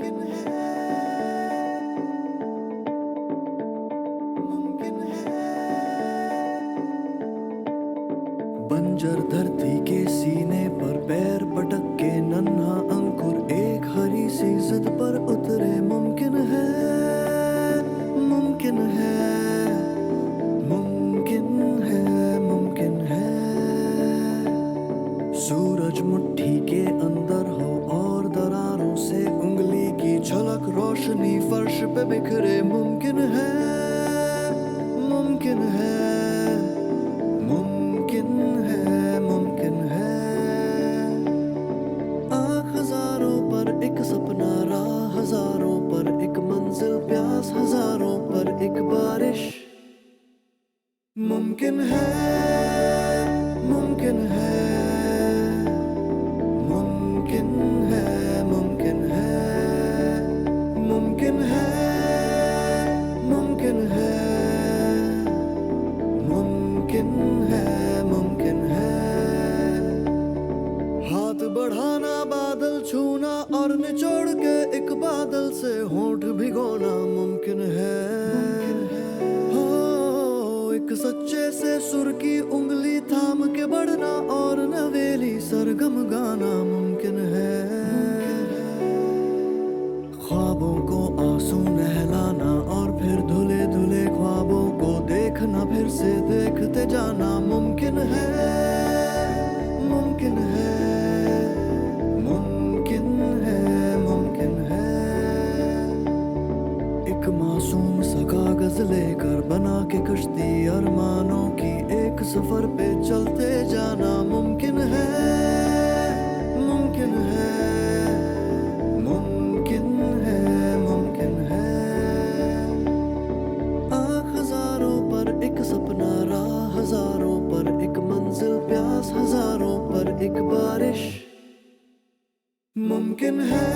मुमकिन है, मुमकिन है। बंजर धरती के सीने पर पैर पटक के नन्हा अंकुर एक हरी सी जिद पर उतरे। मुमकिन है, मुमकिन है, मुमकिन है, मुमकिन है। सूरज मुट्ठी के अंदर हो और दरारों से उंगली की झलक रोशनी फर्श पे बिखरे। मुमकिन है, मुमकिन है, मुमकिन है, मुमकिन है। आँख हजारों पर एक सपना, राह हजारों पर एक मंजिल, प्यास हजारों पर एक बारिश। मुमकिन है, मुमकिन है, मुमकिन है, मुमकिन है, मुमकिन है, मुमकिन है, मुमकिन है, मुमकिन है। हाथ बढ़ाना, बादल छूना और निचोड़ के एक बादल से होंठ भिगोना। मुमकिन है, हो एक सच्चे से सुर की उंगली थाम के बढ़ना और नवेली सरगम गाना। मुमकिन है, ख्वाबों को आंसू नहलाना और फिर धुले धुले ख्वाबों को देखना, फिर से देखते जाना। मुमकिन है, मुमकिन है, मुमकिन है, मुमकिन है। एक मासूम सा कागज लेकर बना के कश्ती अरमानों की एक सफर पे चलते जाना। मुमकिन है, मुमकिन है, मुमकिन है, मुमकिन है। आँख हजारों पर एक सपना, राह हजारों पर एक मंजिल, प्यास हजारों पर एक बारिश। मुमकिन है,